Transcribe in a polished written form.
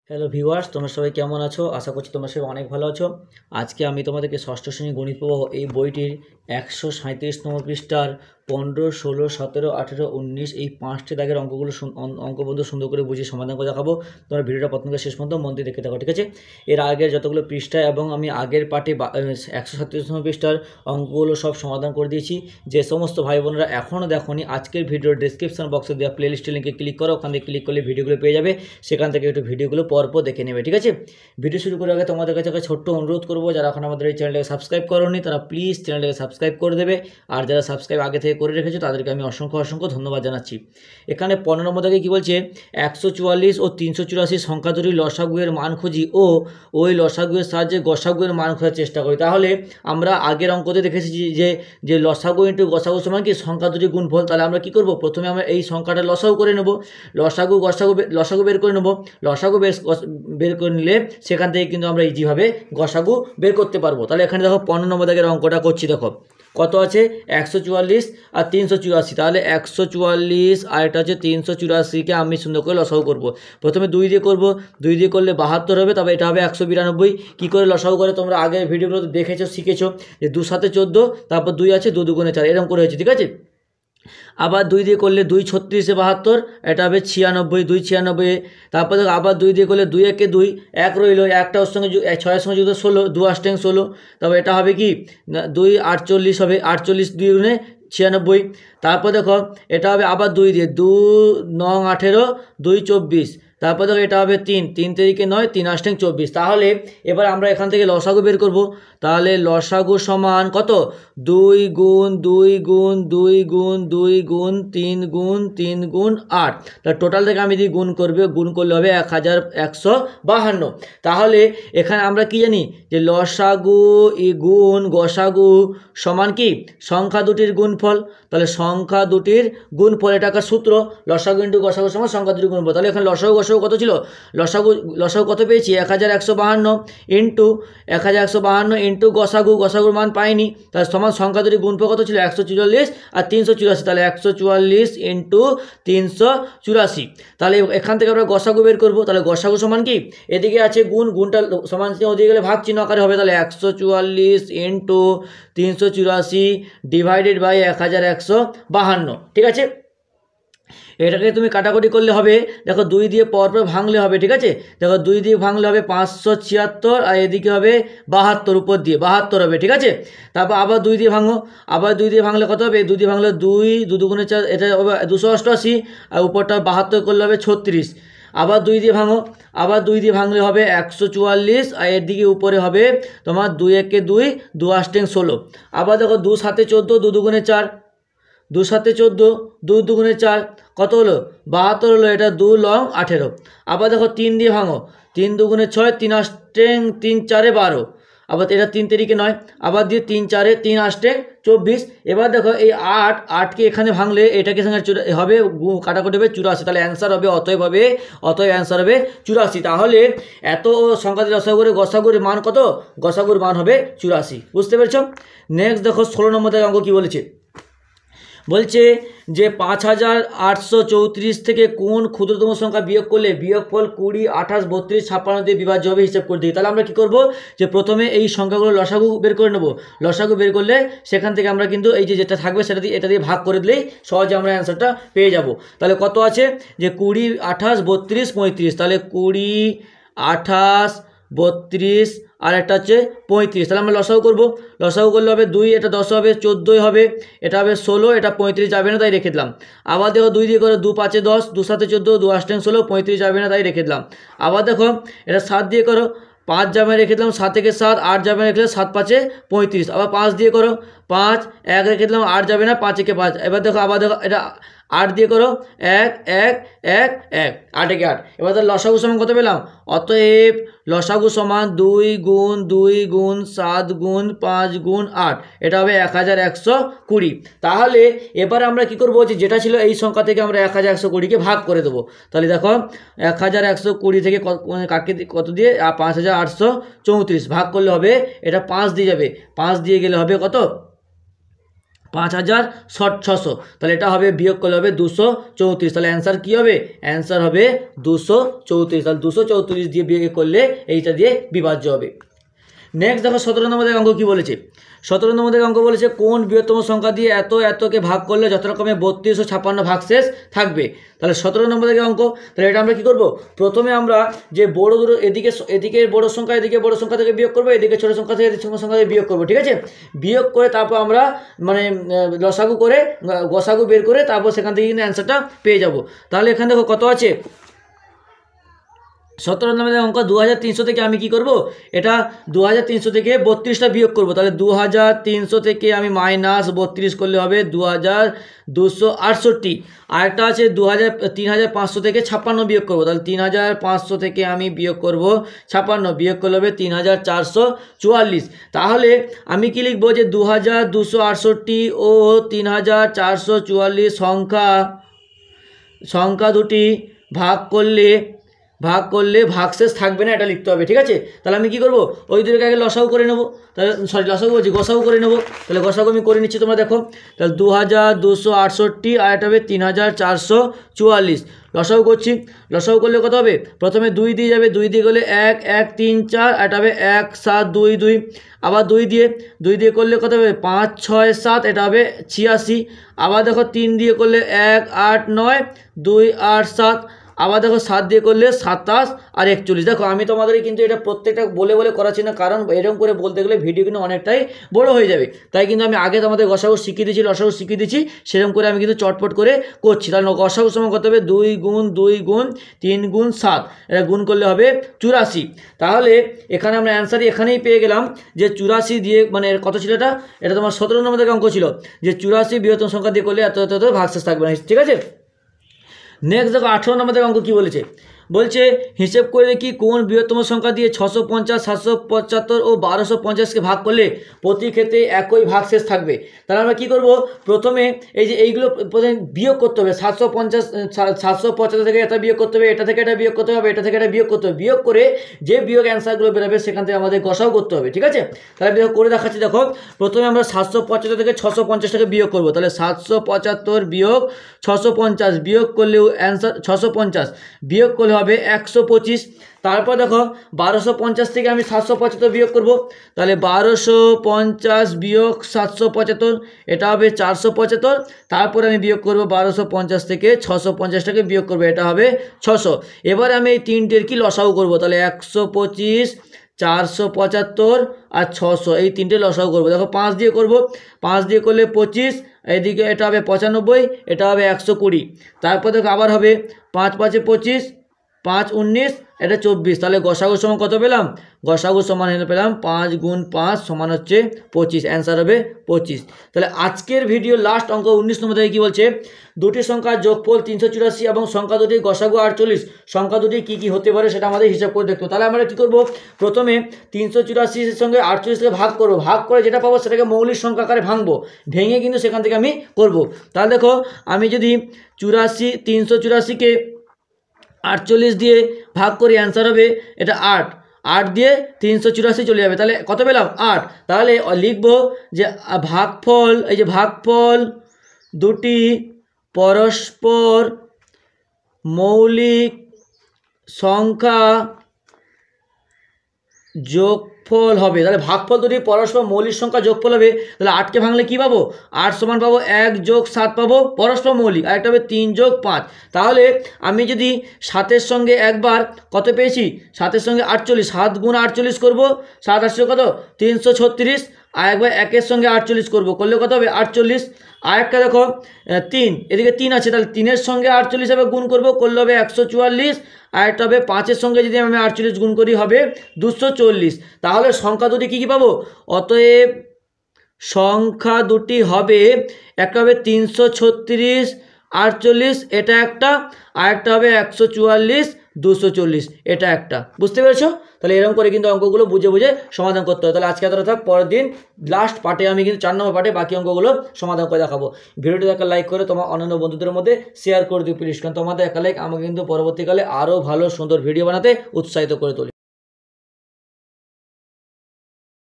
Hello viewers, তোমরা সবাই কেমন আছো? আশা করছি তোমরা সবাই অনেক ভালো আছো। আজকে আমি তোমাদেরকে ষষ্ঠ শ্রেণী গণিত প্রবাহ এই বইটির 137তম পৃষ্ঠার 15, 16, 17, 18, 19 এই 5টি দাগের অঙ্কগুলো অঙ্ক বন্ধু সুন্দর করে বুঝিয়ে সমাধান করে দেখাবো। তোমরা ভিডিওটা প্রথম থেকে শেষ পর্যন্ত মন দিয়ে দেখে থাকো, ঠিক আছে? এর আগের যতগুলো পৃষ্ঠা এবং আমি আগের পার্টে 137তম পৃষ্ঠার অঙ্কগুলো সব সমাধান করে দিয়েছি। যে সমস্ত ভাই বোনেরা এখনও দেখোনি, আজকের ভিডিওর ডিসক্রিপশন বক্সে দেওয়া প্লেলিস্টের লিঙ্কে ক্লিক করো। ওখান থেকে ক্লিক করলে ভিডিওগুলো পেয়ে যাবে, সেখান থেকে একটু ভিডিওগুলো পরপর দেখে নেবে, ঠিক আছে? ভিডিও শুরু করার আগে তোমাদের কাছে একটা ছোট্ট অনুরোধ করবো, যারা এখন আমাদের এই চ্যানেলটাকে সাবস্ক্রাইব করোনি তারা প্লিজ চ্যানেলটাকে সাবস্ক্রাইব করে দেবে। আর যারা সাবস্ক্রাইব আগে থেকে করে রেখেছো তাদেরকে আমি অসংখ্য ধন্যবাদ জানাচ্ছি। এখানে 15 নম্বর দাগে কী বলছে, 144 ও 384 সংখ্যা দুটির লসাগুয়ের মান খুঁজি ও ওই লসাগুয়ের সাহায্যে গসাগুয়ের মান খোঁজার চেষ্টা করি। তাহলে আমরা আগের অঙ্কতে দেখেছি যে লসাগু ইন্টু গসাগু সমান কি সংখ্যা দুটির গুণফল। তাহলে আমরা কি করব, প্রথমে আমরা এই সংখ্যাটা লসাগু করে নেব, লসাগু বের করে নেব। লসাগু বের করে নিলে সেখান থেকে কিন্তু আমরা ইজিভাবে গসাগু বের করতে পারবো। তাহলে এখানে দেখো 15 নম্বর দাগের অঙ্কটা করছি। দেখো কত আছে, 144 আর 384। তাহলে 144 আর এটা হচ্ছে 384কে আমি সুন্দর করে লসাগু করব। প্রথমে 2 দিয়ে করব, 2 দিয়ে করলে 72 হবে, তবে এটা হবে 192। কী করে লসাগু করে তোমরা আগের ভিডিওগুলো দেখেছো, শিখেছো যে 2 7 14, তারপর 2 আছে 2 2 4, এরকম করে হয়েছে, ঠিক আছে? আবার 2 দিয়ে করলে 2 36 72, এটা হবে 96, 2 96। তারপর দেখো আবার 2 দিয়ে করলে 2 1 2, 1 রইল, একটা ওর সঙ্গে 6 সঙ্গে যুক্ত 16, 2 8 16। তবে এটা হবে কি 2 48 হবে, 48 2 গুণে 96। তারপর দেখো এটা হবে আবার 2 দিয়ে 2 9 18, 2 24। তারপর দেখো এটা হবে 3 3 তারিখে 9, 3 8 24। তাহলে এবার আমরা এখান থেকে লসাগু বের করব। তাহলে লসাগু সমান কত, 2 গুণ 2 গুণ 2 গুণ 2 গুণ 3 গুণ 3 গুণ 8। তাহলে টোটাল থেকে আমি যদি গুণ করলে হবে 1152। তাহলে এখানে আমরা কি জানি যে লসাগু গুণ গসাগু সমান কি সংখ্যা দুটির গুণফল। তাহলে সংখ্যা দুটির গুণফল, এটা একটা সূত্র, লসাগু ইন্টু গসাগু সমান সংখ্যা দুটির গুণফল। তাহলে এখানে লসাগু গসাগু কত ছিল, লসাগু কত পেয়েছি, 1152 ইন্টু 1152 ইন্টু গসাগুর মান পাইনি। তাহলে সমান সংখ্যা দুটির গুণফল কত ছিল, 144 আর 384। তাহলে 144 ইন্টু 384। তাহলে এখান থেকে আমরা গসাগু বের করবো। তাহলে গসাগু সমান কি, এদিকে আছে গুণটা সমান চিহ্ন ওদিকে গেলে ভাগ চিহ্ন আকারে হবে। তাহলে 144 ইন্টু 384 ডিভাইডেড বাই 1152, ঠিক আছে? এটাকে তুমি কাটাকুটি করলে হবে, দেখো 2 দিয়ে পরপর ভাঙলে হবে, ঠিক আছে? দেখো 2 দিয়ে ভাঙলে হবে 576, আর এদিকে হবে 72, উপর দিয়ে 72 হবে, ঠিক আছে? তারপর আবার 2 দিয়ে ভাঙো, আবার 2 দিয়ে ভাঙলে কত হবে, 2 দিয়ে ভাঙলে 2 2 গুণে 4, এটা হবে 288, আর উপরটা 72 করলে হবে 36। আবার 2 দিয়ে ভাঙো, আবার 2 দিয়ে ভাঙলে হবে 144, আর এর দিকে উপরে হবে তোমার 2 1 2, 2 8 16। আবার দেখো 2 7 14, 2 2 গুণে 4, 2 7 14, 2 2 গুণে 4 কত হলো, 72 হলো, এটা 2 লং 18। আবার দেখো 3 দিয়ে ভাঙো, 3 2 গুণে 6, 3 8 3 4 12। আবার এটা 3 তারিখে 9, আবার দিয়ে 3 4 3 8 24। এবার দেখো এই 8কে এখানে ভাঙলে এটাকে সঙ্গে হবে কাটাকুটি হবে 84। তাহলে অ্যান্সার হবে অতএব অ্যান্সার হবে 84। তাহলে এত সংখ্যা লসাগুর গসাগুর মান কত, গসাগুর মান হবে 84। বুঝতে পেরেছ? নেক্সট দেখো 16 নম্বর থেকে অঙ্ক কী বলেছে, বলছে যে 5834 থেকে কোন ক্ষুদ্রতম সংখ্যা বিয়োগ করলে বিয়োগফল 20, 28, 32, 56 দিয়ে বিভাজ্য হবে, হিসাব করে দিই। তাহলে আমরা কি করব, যে প্রথমে এই সংখ্যাগুলো লসাগু বের করে নেব। লসাগু বের করলে সেখান থেকে আমরা কিন্তু এই যেটা থাকবে সেটা দিয়ে এটা দিয়ে ভাগ করে দিলেই সহজে আমরা অ্যান্সারটা পেয়ে যাব। তাহলে কত আছে, যে 20, 28, 32, 35। তাহলে 20, 28, 32 আর একটা হচ্ছে 35। তাহলে আমরা লসাগু করব। লসাগু করলে হবে 2, এটা 10 হবে, 14 হবে, এটা হবে 16, এটা 35 যাবে না, তাই রেখে দিলাম। আবার দেখো 2 দিয়ে করো, 2 5 10, 2 7 14, 2 8 16, 35 যাবে না, তাই রেখে দিলাম। আবার দেখো এটা 7 দিয়ে করো, 5 যাবে রেখে দিলাম, 7 থেকে 7, 8 যাবে রেখে দিলাম, 7 5 35। আবার 5 দিয়ে করো, 5 1 রেখে দিলাম, 8 যাবে না, 5 1 5। এবার দেখো আবার দেখো এটা 8 দিয়ে করো, 1 1 1 1, 8 1 8। এবার তাহলে লসাগু সমান কত পেলাম, অতএব লসাগু সমান 2 গুণ 2 গুণ 7 গুণ 5 গুণ 8, এটা হবে 1120। তাহলে এবার আমরা কি করবো, যেটা ছিল এই সংখ্যা থেকে আমরা 1120কে ভাগ করে দেবো। তাহলে দেখো 1120 থেকে কাকে কত দিয়ে, 5834 ভাগ করলে হবে, এটা 5 দিয়ে যাবে, 5 দিয়ে গেলে হবে কত, 5600, তাহলে এটা হবে বিয়োগ করলে হবে 234, তাহলে অ্যান্সার কী হবে? অ্যান্সার হবে 234, তাহলে 234 দিয়ে বিয়োগ করলে এইটা দিয়ে বিভাজ্য হবে। নেক্সট দেখো 17 নম্বর অঙ্ক কী বলেছে। 17 নম্বর অঙ্ক বলেছে কোন বৃহত্তম সংখ্যা দিয়ে এতকে ভাগ করলে যথাক্রমে 32 ও 56 ভাগশেষ থাকবে। তাহলে 17 নম্বর অঙ্ক, তাহলে এটা আমরা কী করব? প্রথমে আমরা যে বড় দুটো এদিকে বড় সংখ্যা এদিকে বড় সংখ্যা থেকে বিয়োগ করবো, এদিকে ছোটো সংখ্যা থেকে ছোটো সংখ্যা থেকে বিয়োগ করবো, ঠিক আছে? বিয়োগ করে তারপর আমরা মানে লসাগু করে গসাগু বের করে তারপর সেখান থেকে কিন্তু অ্যান্সারটা পেয়ে যাব। তাহলে এখানে দেখো কত আছে 17 নম্বরের অঙ্ক 2300 থেকে আমি কি করব? এটা 2300 থেকে 32টা বিয়োগ করব। তাহলে 2300 থেকে আমি -32 করলে হবে 2268। আরেকটা আছে 3500 থেকে 56 বিয়োগ করব। তাহলে 3500 থেকে আমি বিয়োগ করব 56, বিয়োগ করলে হবে 3444। তাহলে আমি কি লিখব যে 2268 ও 3444 সংখ্যা দুটি ভাগ করলে ভাগশেষ থাকবে না, এটা লিখতে হবে, ঠিক আছে? তাহলে আমি কি করব? ওই দুটোকে আগে লসাগু করে নেব। তাহলে লসাগু বলছি গসাগু করে নেব। তাহলে গসাগু আমি করে নিচ্ছি, তোমরা দেখো। তাহলে 2268 আর এটা হবে 3444, লসাগু করছি। লসাগু করলে কত হবে? প্রথমে 2 দিয়ে যাবে, 2 দিয়ে গেলে 1 1 3 4, এটা হবে 1 7 2 2, আবার 2 দিয়ে করলে কত হবে? 5 6 7, এটা হবে 86। আবার দেখো 3 দিয়ে করলে 1 8 9 2 8 7, আবার দেখো 7 দিয়ে করলে 27 আর 41। দেখো আমি তোমাদের কিন্তু এটা প্রত্যেকটা বলে করাচ্ছি না, কারণ এরকম করে বলতে গেলে ভিডিও কিন্তু অনেকটাই বড় হয়ে যাবে। তাই কিন্তু আমি আগে তোমাদের গসাগু শিখিয়ে দিয়েছি, লসাগু শিখিয়ে দিচ্ছি, সেরকম করে আমি কিন্তু চটপট করে করছি। তাহলে গসাগু সমান কত হবে? 2 গুণ 2 গুণ 3 গুণ 7, এটা গুণ করলে হবে 84। তাহলে এখানে আমরা অ্যান্সারই এখানেই পেয়ে গেলাম যে 84 দিয়ে মানে কত ছিল এটা তোমার 17 নম্বরের অঙ্ক ছিল যে 84 বৃহত্তম সংখ্যা দিয়ে করলে এত ভাগশেষ থাকবে না, ঠিক আছে? নেক্সট দেখো 18 নম্বরের অঙ্ক কী বলেছে। বলছে হিসেব করে দেখি কোন বৃহত্তম সংখ্যা দিয়ে 650 775 ও 1250কে ভাগ করলে প্রতি ক্ষেত্রে একই ভাগশেষ থাকবে। তাহলে আমরা কী করব? প্রথমে এই যে এইগুলো প্রথমে বিয়োগ করতে হবে। 775 থেকে এটা বিয়োগ করতে হবে, এটা থেকে এটা বিয়োগ করতে হবে, এটা থেকে এটা বিয়োগ করতে হবে। বিয়োগ করে যে বিয়োগ অ্যান্সারগুলো বেরোবে সেখান থেকে আমাদের গসাও করতে হবে, ঠিক আছে? তাহলে বিয়োগ করে দেখাচ্ছি। দেখো প্রথমে আমরা 775 থেকে 650টাকে বিয়োগ করব। তাহলে 775 বিয়োগ 650 বিয়োগ করলেও অ্যান্সার 650 বিয়োগ করলে হবে 125। তারপর দেখো 1250 থেকে আমি 775 বিয়োগ করব। তাহলে 1250 বিয়োগ 775, এটা হবে 475। তারপর আমি বিয়োগ করব 1250 থেকে 650টাকে বিয়োগ করব, এটা হবে 600। এবার আমি এই তিনটের কি লসাগু করব। তাহলে 125 475 আর 600 এই তিনটে লসাগু করব। দেখো 5 দিয়ে করব, 5 দিয়ে করলে 25, এইদিকে এটা হবে 95, এটা হবে 120। তারপর দেখো আবার হবে 5 5 25, 5 19, এটা 24। তাহলে গসাগু সমান কত পেলাম? গসাগু সমান পেলাম 5 গুণ 5 সমান হচ্ছে 25, অ্যান্সার হবে 25। তাহলে আজকের ভিডিও লাস্ট অঙ্ক 19 নম্বর থেকে কী বলছে? দুটি সংখ্যার যোগফল 384 এবং সংখ্যা দুটির গসাগু 48, সংখ্যা দুটি কী কী হতে পারে সেটা আমাদের হিসাব করে দেখতে। তাহলে আমরা কী করব? প্রথমে 384 সঙ্গে 48কে ভাগ করব, ভাগ করে যেটা পাবো সেটাকে মৌলিক সংখ্যা আকারে ভাঙবো, ভেঙে কিন্তু সেখান থেকে আমি করব। তাহলে দেখো আমি যদি 384কে 48 দিয়ে ভাগ করি, অ্যান্সার হবে এটা 8, 8 দিয়ে 384 চলে যাবে। তাহলে কত পেলাম? 8। তাহলে লিখব যে ভাগফল, এই যে ভাগফল দুটি পরস্পর মৌলিক সংখ্যা যোগফল হবে। তাহলে ভাগফল দুটি পরস্পর মৌলিক সংখ্যা যোগফল হবে। তাহলে 8কে ভাঙলে কী পাবো? 8 সমান পাবো 1 যোগ 7 পাবো পরস্পর মৌলিক, আর একটা হবে 3 যোগ 5। তাহলে আমি যদি 7-এর সঙ্গে একবার কত পেয়েছি? 7-এর সঙ্গে 48, 7 গুণ 48 করবো, 7 8 কত? 336। আর একবার 1-এর সঙ্গে 48 করবো, করলে কত হবে? 48। আর একটা দেখো 3, এদিকে 3 আছে, তাহলে 3-এর সঙ্গে 48 হবে গুণ করবো, করলে হবে 144। আর একটা হবে 5-এর সঙ্গে যদি আমি 48 গুণ করি হবে 240। তাহলে সংখ্যা দুটি কী কী পাবো? অতএব সংখ্যা দুটি হবে, একটা হবে 336 48, এটা একটা, আর একটা হবে 144 240, এটা একটা। বুঝতে পেরেছো? তাহলে এরকম করে কিন্তু অঙ্কগুলো বুঝে সমাধান করতে হবে। তাহলে আজকে এতটা থাক, পরের দিন লাস্ট পার্টে আমি কিন্তু 4 নম্বর পার্টে বাকি অঙ্কগুলো সমাধান করে দেখাবো। ভিডিওটি একটা লাইক করে তোমার অন্যান্য বন্ধুদের মধ্যে শেয়ার করে দিও প্লিজ, কারণ তোমাদের একটা লাইক আমাকে কিন্তু পরবর্তীকালে আরও ভালো সুন্দর ভিডিও বানাতে উৎসাহিত করে তোলে।